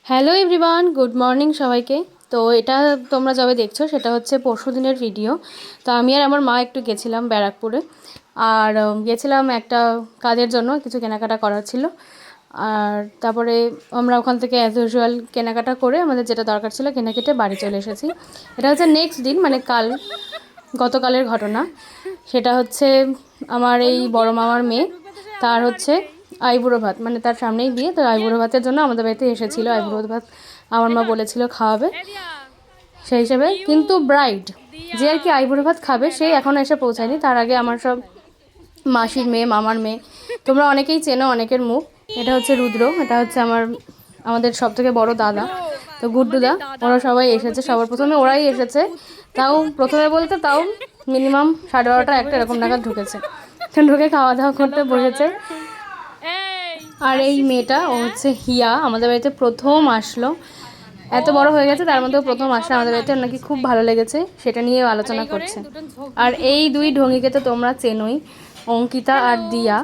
Hello everyone, good morning সবাইকে। তো এটা তোমরা যবে দেখছো সেটা হচ্ছে পরশু দিনের ভিডিও। তো আমি আর আমার মা একটু গেছিলাম ব্যারাকপুরে, আর গেছিলাম একটা কাজের জন্য, কিছু কেনাকাটা করার ছিল। আর তারপরে আমরা ওখান থেকে অ্যাজ ইউজুয়াল কেনাকাটা করে আমাদের যেটা দরকার ছিল কেনা কেটে বাড়ি চলে এসেছি। এটা হচ্ছে নেক্সট দিন, মানে গতকালের ঘটনা। সেটা হচ্ছে আমার এই বড় মামার মেয়ে, তার হচ্ছে আইবুড়ো ভাত, মানে তার সামনেই বিয়ে। তো আইবুড়ো ভাতের জন্য আমাদের বাড়িতে এসেছিলো। আইবুড়ো ভাত আমার মা বলেছিল খাওয়াবে, সেই হিসেবে। কিন্তু ব্রাইড যে আর কি আইবুড়ো ভাত খাবে সেই এখনও এসে পৌঁছায়নি। তার আগে আমার সব মাসির মেয়ে, মামার মেয়ে, তোমরা অনেকেই চেনো, অনেকের মুখ। এটা হচ্ছে রুদ্র, এটা হচ্ছে আমাদের সব থেকে বড় দাদা, তো গুড্ডুদা। ওরা সবাই এসেছে, সবার প্রথমে ওরাই এসেছে। তাও প্রথমে বলতে তাও মিনিমাম 12:30 একটা এরকম নাগাদ ঢুকেছে। ঢুকে খাওয়া দাওয়া করতে বসেছে। আর এই মেয়েটা, ও হচ্ছে হিয়া, আমাদের বাড়িতে প্রথম আসলো। এত বড় হয়ে গেছে তার মধ্যেও প্রথম আসে আমাদের বাড়িতে, নাকি খুব ভালো লেগেছে, সেটা নিয়ে আলোচনা করছে। আর এই দুই ঢঙ্গিকে তো তোমরা চেনোই, অঙ্কিতা আর দিয়া।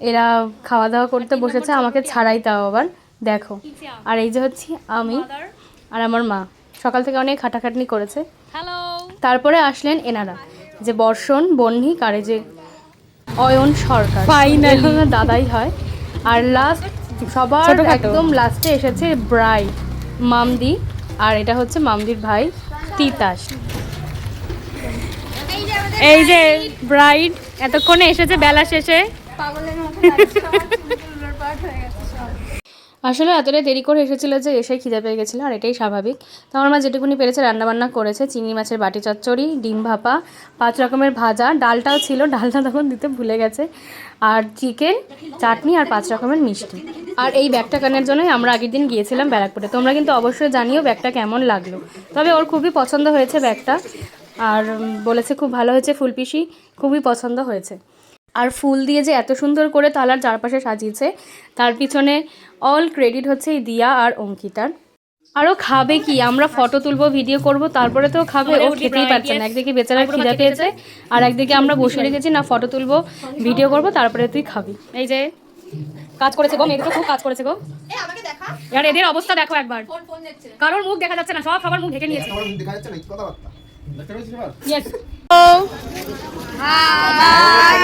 এরা খাওয়া দাওয়া করতে বসেছে আমাকে ছাড়াই, তাও আবার দেখো। আর এই যে হচ্ছে আমি আর আমার মা, সকাল থেকে অনেক খাটাখাটনি করেছে। তারপরে আসলেন এনারা, যে বর্ষণ, বহ্নিক, আর এই যে অয়ন সরকার, দাদাই হয়। আর লাস্ট, সবার একদম লাস্টে এসেছে ব্রাইড মামদি, আর এটা হচ্ছে মামদির ভাই তিতাস। এই যে ব্রাইড এতক্ষণে এসেছে বেলা শেষে। আসলে এতটাই দেরি করে এসেছিলো যে এসে খিদে পেয়ে গেছিলো, আর এটাই স্বাভাবিক। তো আমার মা যেটুকুনি পেরেছে রান্নাবান্না করেছে। চিংড়ি মাছের বাটি চচ্চড়ি, ডিম ভাপা, 5 রকমের ভাজা, ডালটাও ছিল, ডালটা তখন দিতে ভুলে গেছে, আর চিকেন, চাটনি, আর 5 রকমের মিষ্টি। আর এই ব্যাগটা কেনার জন্যই আমরা আগের দিন গিয়েছিলাম ব্যারাকপুরে। তোমরা কিন্তু অবশ্যই জানিও ব্যাগটা কেমন লাগলো। তবে ওর খুবই পছন্দ হয়েছে ব্যাগটা, আর বলেছে খুব ভালো হয়েছে, ফুলপিসি খুবই পছন্দ হয়েছে। আর ফুল দিয়ে যে এত সুন্দর করে তালার চারপাশে সাজিয়েছে, তার পিছনে অল ক্রেডিট হচ্ছে এই দিয়া আর অঙ্কিতার। আরও খাবে কি, আমরা ফটো তুলবো, ভিডিও করব, তারপরে তো খাবে। ও খেতেই পারছে না, একদিকে বেচারা খিদা পেয়েছে, আর একদিকে আমরা বসে রেখেছি না ফটো তুলবো, ভিডিও করব, তারপরে তুই খাবি। এই যে কাজ করেছে গো, মেয়েদের খুব কাজ করেছে গো। আর এদের অবস্থা দেখো একবার, কারোর মুখ দেখা যাচ্ছে না, সব সবার মুখ ঢেকে নিয়েছে। Yes. Hi.